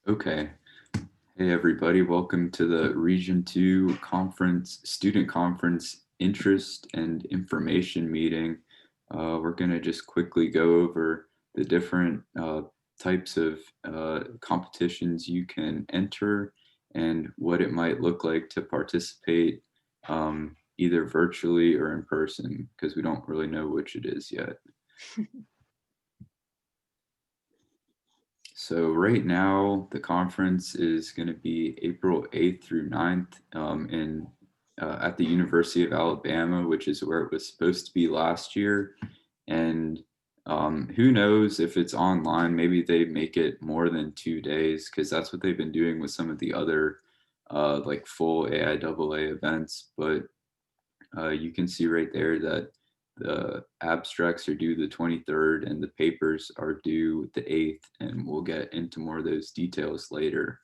Okay. Hey, everybody. Welcome to the Region 2 Student Conference Interest and Information Meeting. We're going to just quickly go over the different types of competitions you can enter and what it might look like to participate either virtually or in person, because we don't really know which it is yet. So right now, the conference is going to be April 8th through 9th at the University of Alabama, which is where it was supposed to be last year. And who knows if it's online, maybe they make it more than 2 days, because that's what they've been doing with some of the other like full AIAA events. But you can see right there that the abstracts are due the 23rd and the papers are due the 8th, and we'll get into more of those details later.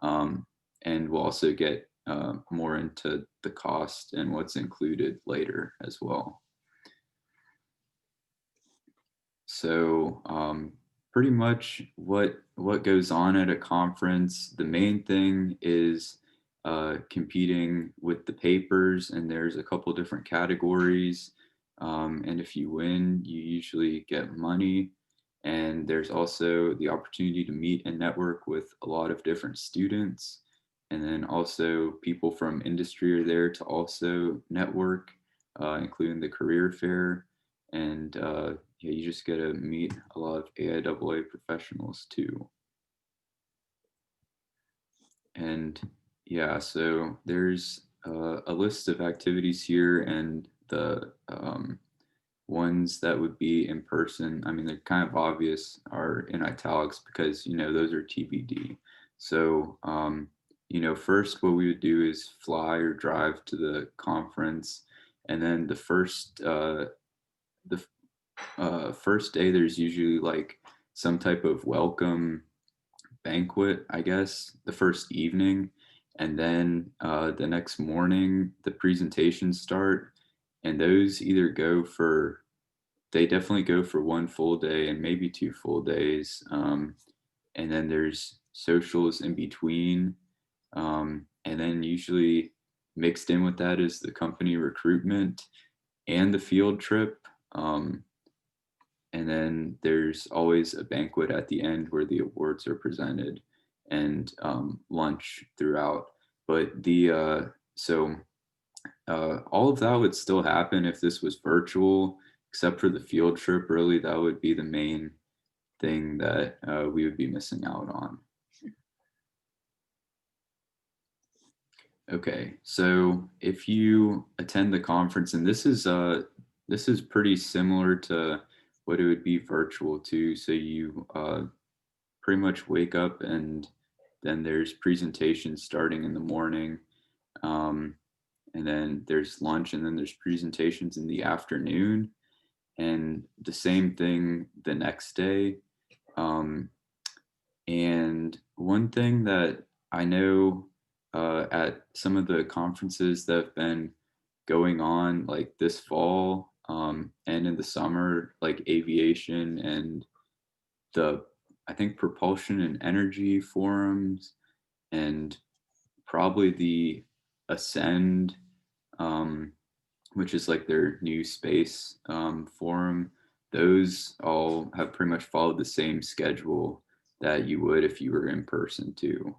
And we'll also get more into the cost and what's included later as well. So pretty much what goes on at a conference, the main thing is competing with the papers, and there's a couple different categories. And if you win, you usually get money. And there's also the opportunity to meet and network with a lot of different students. And then also people from industry are there to also network, including the career fair. And yeah, you just get to meet a lot of AIAA professionals too. And yeah, so there's a list of activities here, and the ones that would be in person, I mean, they're kind of obvious, are in italics because, those are TBD. So, first what we would do is fly or drive to the conference. And then the first day, there's usually like some type of welcome banquet, I guess, the first evening. And then the next morning, the presentations start. And those either they definitely go for one full day and maybe 2 full days. And then there's socials in between. And then usually mixed in with that is the company recruitment and the field trip. And then there's always a banquet at the end where the awards are presented, and lunch throughout. But all of that would still happen if this was virtual, except for the field trip. Really, that would be the main thing that we would be missing out on. Okay, so if you attend the conference, and this is pretty similar to what it would be virtual too. So you pretty much wake up, and then there's presentations starting in the morning, and then there's lunch, and then there's presentations in the afternoon, and the same thing the next day. And one thing that I know at some of the conferences that have been going on like this fall and in the summer, like aviation and the, I think, propulsion and energy forums, and probably the Ascend, which is like their new space forum. Those all have pretty much followed the same schedule that you would if you were in person too.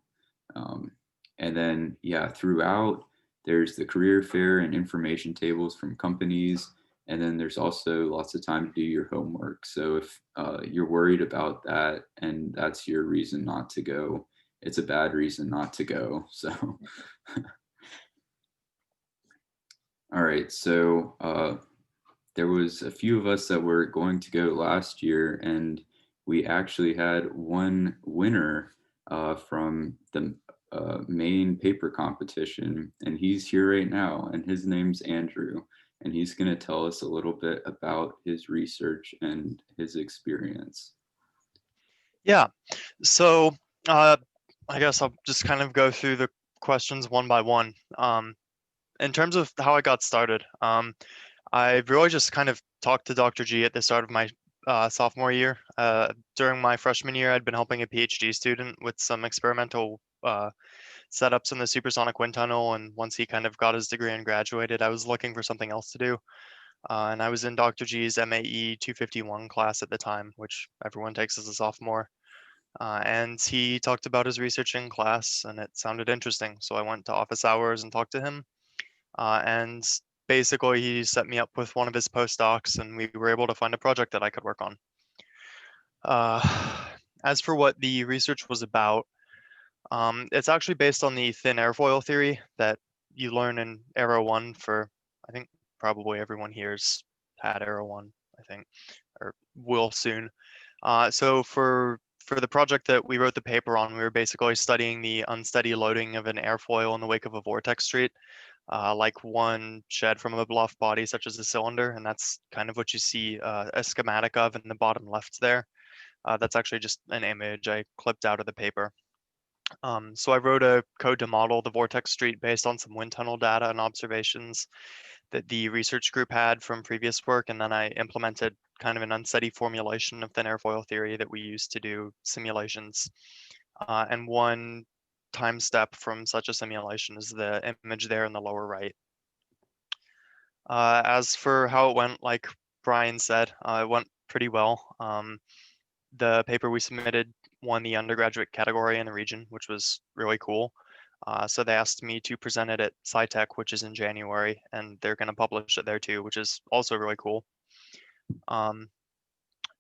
Um, and then, yeah, throughout, there's the career fair and information tables from companies. And then there's also lots of time to do your homework. So if you're worried about that and that's your reason not to go, it's a bad reason not to go. So, all right. So there was a few of us that were going to go last year, and we actually had one winner from the main paper competition, and he's here right now, and his name's Andrew, and he's going to tell us a little bit about his research and his experience. Yeah, so I guess I'll just kind of go through the questions one by one. In terms of how I got started, I really just kind of talked to Dr. G at the start of my sophomore year. During my freshman year, I'd been helping a PhD student with some experimental setups in the supersonic wind tunnel. And once he kind of got his degree and graduated, I was looking for something else to do. And I was in Dr. G's MAE 251 class at the time, which everyone takes as a sophomore. And he talked about his research in class, and it sounded interesting. So I went to office hours and talked to him. And basically, he set me up with one of his postdocs, and we were able to find a project that I could work on. As for what the research was about, it's actually based on the thin airfoil theory that you learn in Aero 1 for, I think, probably everyone here's had Aero 1, I think, or will soon. So for the project that we wrote the paper on, we were basically studying the unsteady loading of an airfoil in the wake of a vortex street, like one shed from a bluff body, such as a cylinder, and that's kind of what you see a schematic of in the bottom left there. That's actually just an image I clipped out of the paper. So I wrote a code to model the vortex street based on some wind tunnel data and observations that the research group had from previous work, and then I implemented kind of an unsteady formulation of thin airfoil theory that we used to do simulations. And one time step from such a simulation is the image there in the lower right. As for how it went, like Brian said, it went pretty well. The paper we submitted won the undergraduate category in the region, which was really cool. So they asked me to present it at SciTech, which is in January, and they're going to publish it there too, which is also really cool.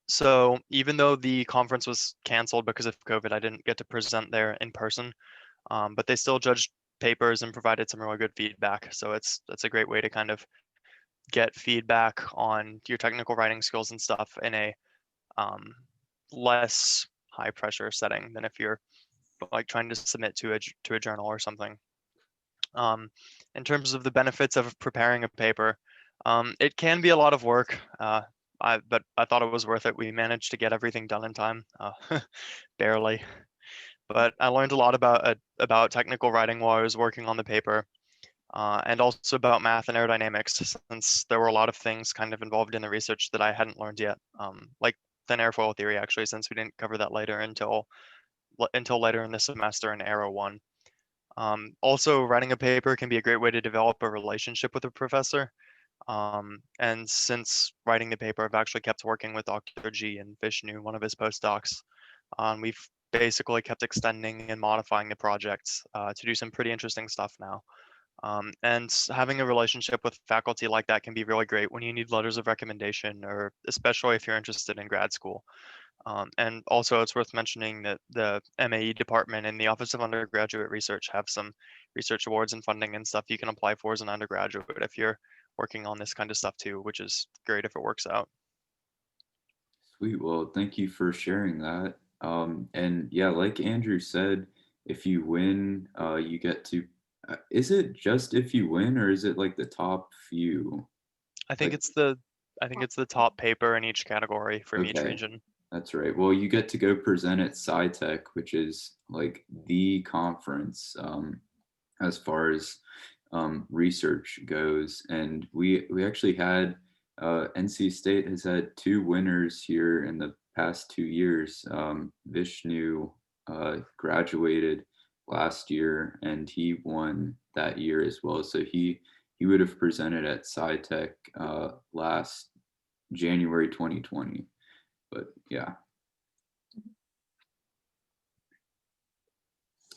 So even though the conference was canceled because of COVID, I didn't get to present there in person, but they still judged papers and provided some really good feedback. So that's a great way to kind of get feedback on your technical writing skills and stuff in a less high pressure setting than if you're like trying to submit to a journal or something. In terms of the benefits of preparing a paper, it can be a lot of work, but I thought it was worth it. We managed to get everything done in time, barely. But I learned a lot about technical writing while I was working on the paper, and also about math and aerodynamics, since there were a lot of things kind of involved in the research that I hadn't learned yet, like thin airfoil theory, actually, since we didn't cover that later until later in the semester in Aero 1. Also, writing a paper can be a great way to develop a relationship with a professor. And since writing the paper, I've actually kept working with Dr. G and Vishnu, one of his postdocs. We've basically kept extending and modifying the projects to do some pretty interesting stuff now. And having a relationship with faculty like that can be really great when you need letters of recommendation, or especially if you're interested in grad school. And also, it's worth mentioning that the MAE department and the Office of Undergraduate Research have some research awards and funding and stuff you can apply for as an undergraduate if you're working on this kind of stuff too, which is great if it works out. Sweet. Well, thank you for sharing that. And yeah, like Andrew said, if you win, you get to. Is it just if you win, or is it like the top few? I think Like, it's the I think it's the top paper in each category from each okay, region. that's right. Well, you get to go present at SciTech, which is like the conference as far as research goes. And we actually had NC State has had two winners here in the past 2 years. Vishnu graduated last year, and he won that year as well. So he would have presented at SciTech last January 2020. But yeah.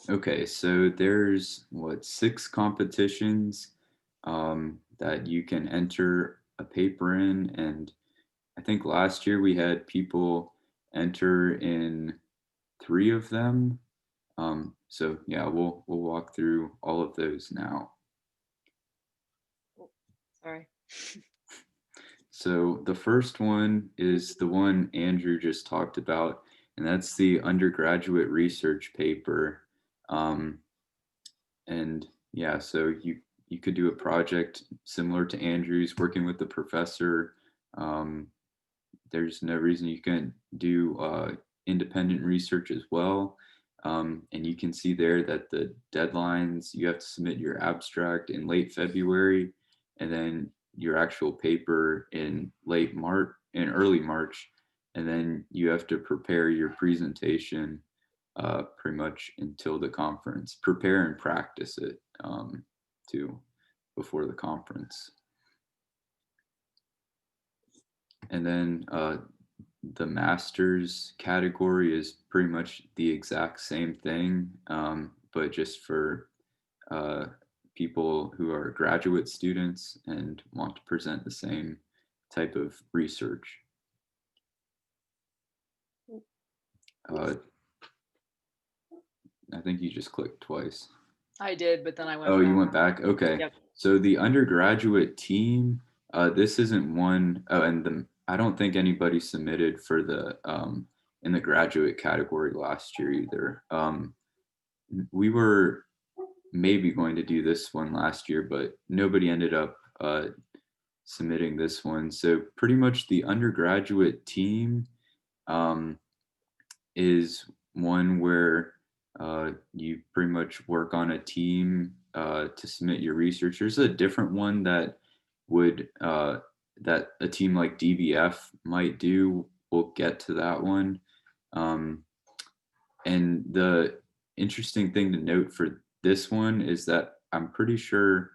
Okay, so there's what, six competitions that you can enter a paper in, and I think last year we had people enter in three of them. So yeah, we'll walk through all of those now. Oh, sorry. So the first one is the one Andrew just talked about, and that's the undergraduate research paper. Um, and yeah, so you could do a project similar to Andrew's, working with the professor. Um, there's no reason you can do independent research as well. And you can see there that the deadlines, you have to submit your abstract in late February, and then your actual paper in late March, in early March. and then you have to prepare your presentation pretty much until the conference. Prepare and practice it too before the conference. And then the master's category is pretty much the exact same thing, but just for people who are graduate students and want to present the same type of research. I think you just clicked twice. I did, but then I went Oh, back. you went back? Okay. Yep. So the undergraduate team, this isn't one, and I don't think anybody submitted for the in the graduate category last year either. We were maybe going to do this one last year, but nobody ended up submitting this one. So pretty much the undergraduate team um, is one where you pretty much work on a team to submit your research. There's a different one that would that a team like DBF might do. We'll get to that one. And the interesting thing to note for this one is that I'm pretty sure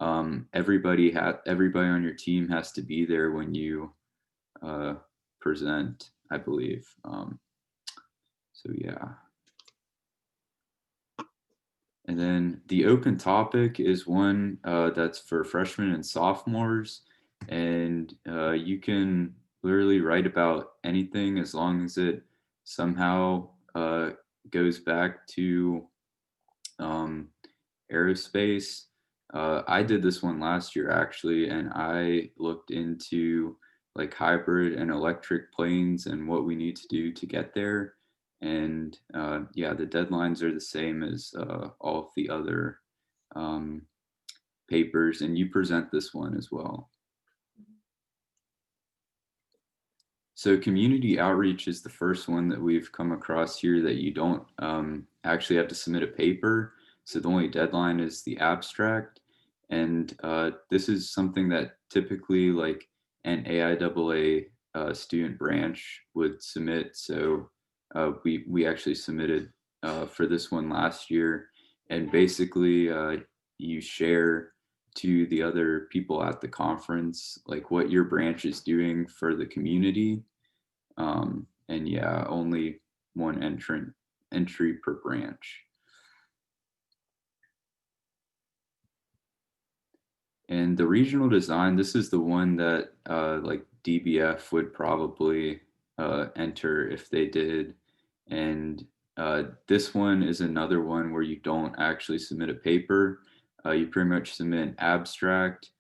everybody on your team has to be there when you present, I believe. So yeah. And then the open topic is one that's for freshmen and sophomores, and you can literally write about anything as long as it somehow goes back to aerospace. I did this one last year actually, and I looked into like hybrid and electric planes and what we need to do to get there. And yeah, the deadlines are the same as all of the other um, papers, and you present this one as well. So community outreach is the first one that we've come across here that you don't actually have to submit a paper. So the only deadline is the abstract. And this is something that typically like an AIAA student branch would submit. So we actually submitted for this one last year. And basically you share to the other people at the conference, like what your branch is doing for the community. And yeah, only one entry per branch. And the regional design, this is the one that like DBF would probably enter if they did. And this one is another one where you don't actually submit a paper. You pretty much submit an abstract.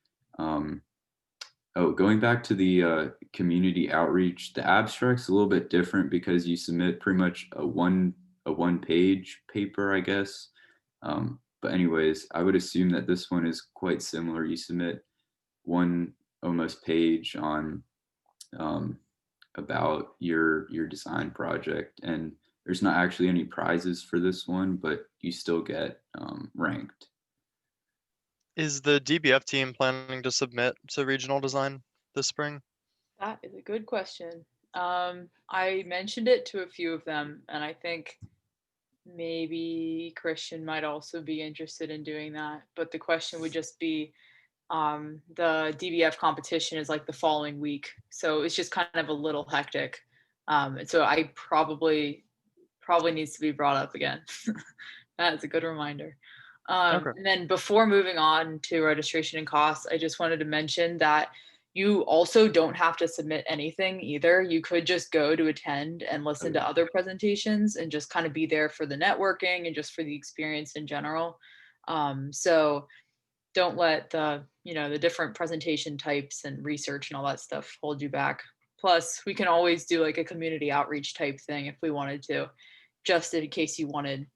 Oh, going back to the community outreach, the abstract's a little bit different because you submit pretty much a one page paper, I guess. But anyways, I would assume that this one is quite similar. You submit one almost page on about your design project, and there's not actually any prizes for this one, but you still get ranked. Is the DBF team planning to submit to regional design this spring? That is a good question. I mentioned it to a few of them, and I think maybe Christian might also be interested in doing that. But the question would just be the DBF competition is like the following week. So it's just kind of a little hectic. And so I probably needs to be brought up again. That's a good reminder. Okay. And then before moving on to registration and costs, I just wanted to mention that you also don't have to submit anything either. You could just go to attend and listen to other presentations and just kind of be there for the networking and just for the experience in general. So don't let the different presentation types and research and all that stuff hold you back. Plus, we can always do like a community outreach type thing if we wanted to, just in case you wanted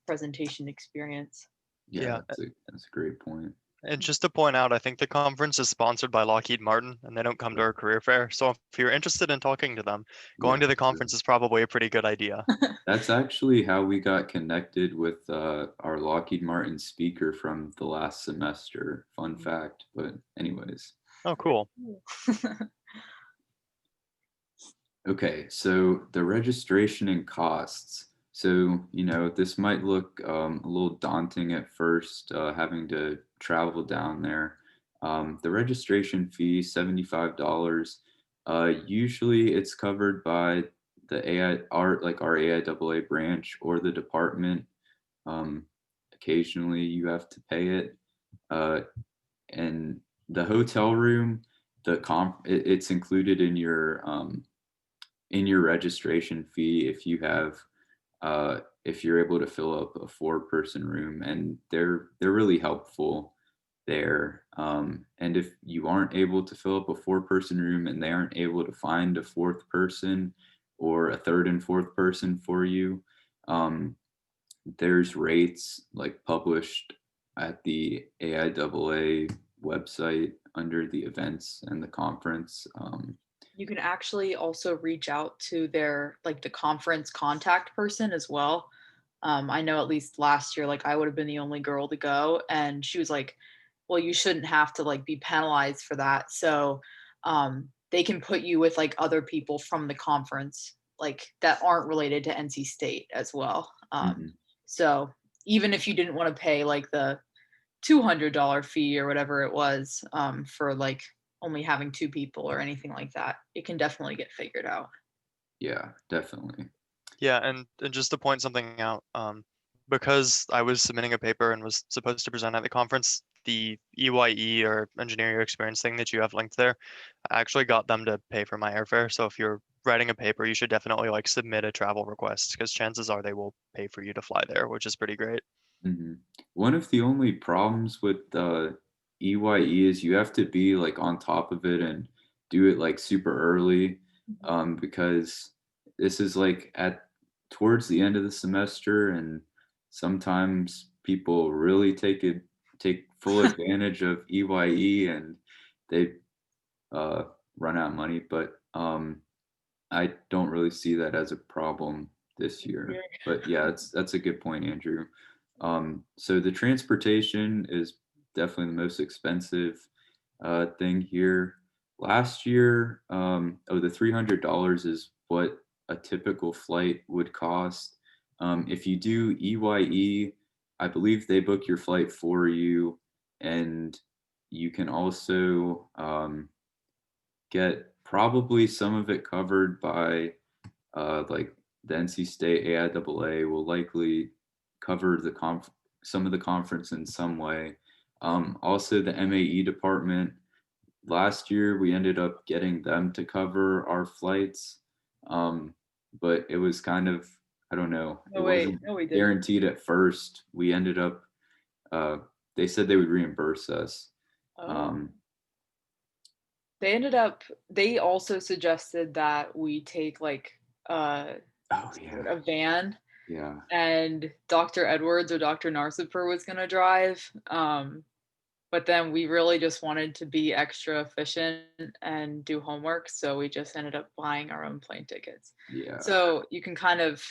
presentation experience. Yeah, that's a great point. And just to point out, I think the conference is sponsored by Lockheed Martin and they don't come to our career fair. So if you're interested in talking to them, going to the conference is probably a pretty good idea. That's actually how we got connected with our Lockheed Martin speaker from the last semester. Fun Mhm. fact. But anyways. Oh, cool. Okay, so the registration and costs. So, this might look a little daunting at first, having to travel down there. The registration fee, $75. Usually it's covered by the our AIAA branch or the department. Um, Occasionally you have to pay it. Uh, and the hotel room, it's included in your registration fee if you're able to fill up a 4-person room, and they're really helpful there. And if you aren't able to fill up a 4-person room and they aren't able to find a fourth person or a third and fourth person for you, um, there's rates like published at the AIAA website under the events and the conference. You can actually also reach out to their like the conference contact person as well. I know at least last year, like I would have been the only girl to go, and she was like, "Well, you shouldn't have to like be penalized for that." So they can put you with like other people from the conference, like that aren't related to NC State as well. Mhm. So even if you didn't want to pay like the $200 fee or whatever it was for like only having two people or anything like that, it can definitely get figured out. Yeah, definitely. Yeah, and just to point something out, because I was submitting a paper and was supposed to present at the conference, the EYE or engineer your experience thing that you have linked there, I actually got them to pay for my airfare. So if you're writing a paper, you should definitely like submit a travel request because chances are they will pay for you to fly there, which is pretty great. Mhm. One of the only problems with EYE is you have to be like on top of it and do it like super early, because this is like at towards the end of the semester, and sometimes people really take full advantage of EYE, and they uh, run out of money. But I don't really see that as a problem this year. But yeah, that's a good point, Andrew. So the transportation is definitely the most expensive thing here. Last year, the $300 is what a typical flight would cost. If you do EYE, I believe they book your flight for you, and you can also get probably some of it covered by like the NC State AIAA will likely cover some of the conference in some way. Also, the MAE department, last year we ended up getting them to cover our flights, but it was kind of, I don't know, it No, wait, wasn't no, we didn't. guaranteed at first. We ended up, uh, they said they would reimburse us. Oh, Um, they ended up. They also suggested that we take like uh, oh yeah, a van, yeah, and Dr. Edwards or Dr. Narsiper was gonna drive. But then we really just wanted to be extra efficient and do homework, so we just ended up buying our own plane tickets. yeah. So you can kind of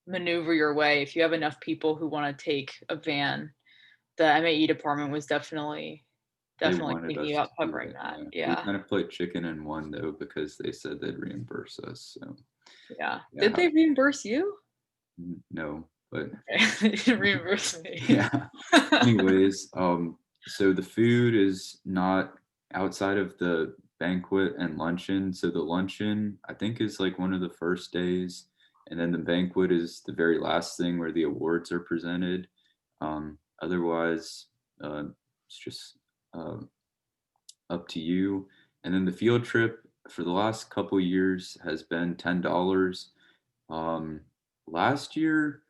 maneuver your way if you have enough people who want to take a van. The MAE department was definitely They definitely wanted thinking us about to do covering that, that. yeah. We Yeah. kind of put chicken in one though because they said they'd reimburse us. So Yeah. yeah, Did they reimburse you? no, but Okay. They didn't reimburse me. yeah. Anyways, so the food is not outside of the banquet and luncheon. So the luncheon, I think, is like one of the first days, and then the banquet is the very last thing where the awards are presented. Otherwise, it's just uh, up to you. And then the field trip for the last couple years has been $10. Um, Last year,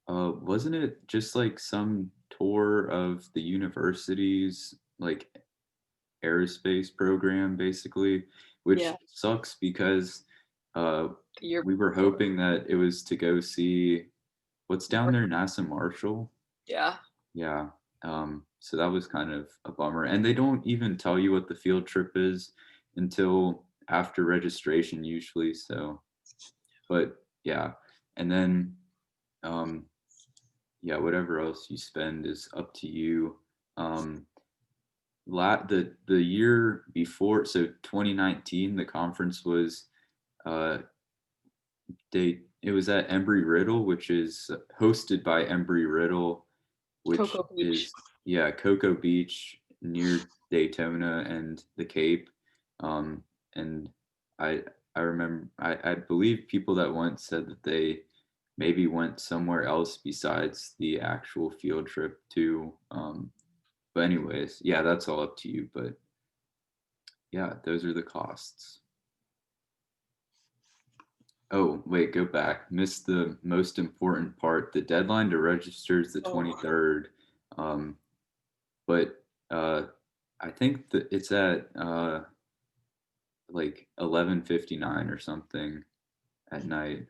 wasn't it just like some tour of the university's like aerospace program, basically, which Yeah. sucks because uh, You're we were hoping that it was to go see what's down there, NASA Marshall. yeah. Yeah. So that was kind of a bummer. And they don't even tell you what the field trip is until after registration, usually. So, but yeah. And then, um, yeah, whatever else you spend is up to you. Um, the year before, so 2019, the conference was it was at Embry-Riddle, which is hosted by Embry-Riddle, which Cocoa Beach. is, yeah, Cocoa Beach near Daytona and the Cape. And I I remember I believe people that went said that they maybe went somewhere else besides the actual field trip too. But anyways, yeah, that's all up to you. But yeah, those are the costs. Oh, wait, go back. Missed the most important part. The deadline to register is the Oh, 23rd. Um, but I think that it's at like 11:59 or something at night.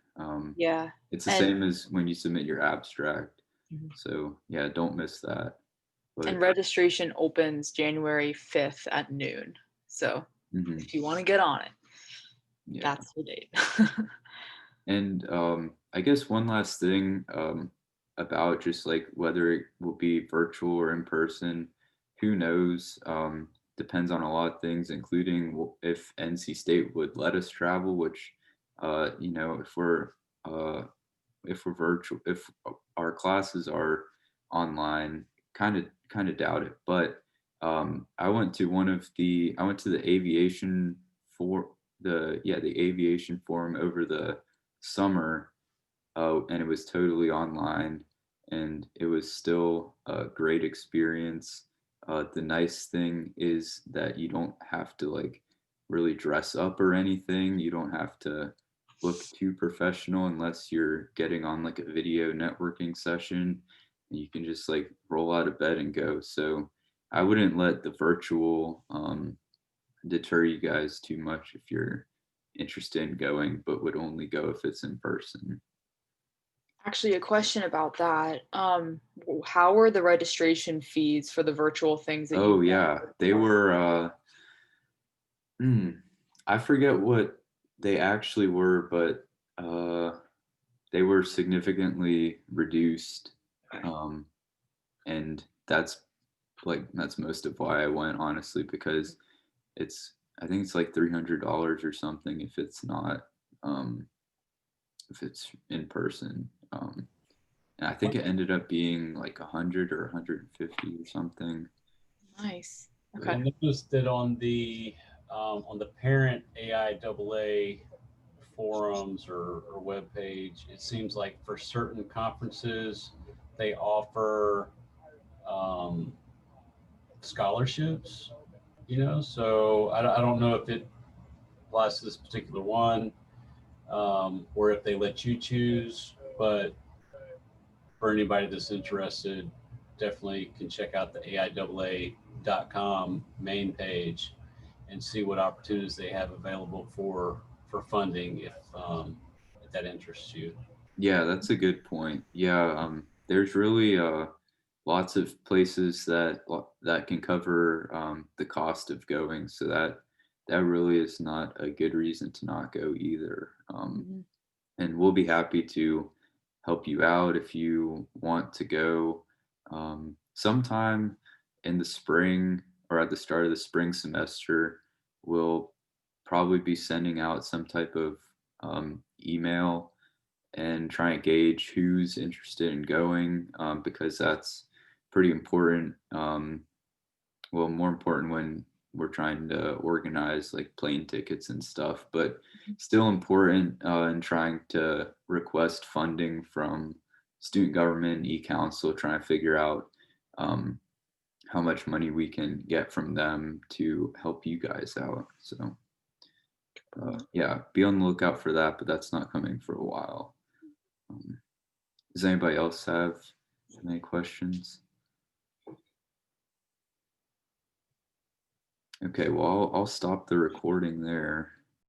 yeah. It's the And same as when you submit your abstract. Mhm. So yeah, don't miss that. and But registration opens January 5th at noon. So mhm, if you want to get on it, yeah. that's the date. And I guess one last thing about just like whether it will be virtual or in person, who knows? Depends on a lot of things, including if NC State would let us travel, which, you know, uh, if we're virtual, if our classes are online, kind of doubt it. But I went to the aviation for the aviation forum over the summer, and it was totally online, and it was still a great experience. The nice thing is that you don't have to like really dress up or anything. You don't have to look too professional unless you're getting on like a video networking session. And you can just like roll out of bed and go. So I wouldn't let the virtual deter you guys too much if you're interested in going, but would only go if it's in person. Actually, a question about that. How were the registration fees for the virtual things that Oh you've done yeah, so they far? were. Hmm, I forget what they actually were, but they were significantly reduced, Okay. um, and that's most of why I went, honestly, because it's I think it's like $300 or something um, if it's in person. And I think One it ended up being like 100 or 150 or something. Nice. But Okay. I noticed that on the parent AIAA forums or web page, it seems like for certain conferences they offer um, scholarships. So I don't know if it applies to this particular one, or if they let you choose, but for anybody that's interested, definitely can check out the AIAA.com main page and see what opportunities they have available for funding if that interests you. yeah, that's a good point. Yeah, there's really lots of places that can cover the cost of going, so that really is not a good reason to not go either. Mhm. And we'll be happy to help you out if you want to go sometime in the spring or at the start of the spring semester. We'll probably be sending out some type of email and try and gauge who's interested in going, because that's pretty important. Well, more important when we're trying to organize like plane tickets and stuff, but still important in trying to request funding from student government, e-council, trying to figure out um, how much money we can get from them to help you guys out. So yeah, be on the lookout for that, but that's not coming for a while. Um, does anybody else have any questions? Okay, well, I'll stop the recording there.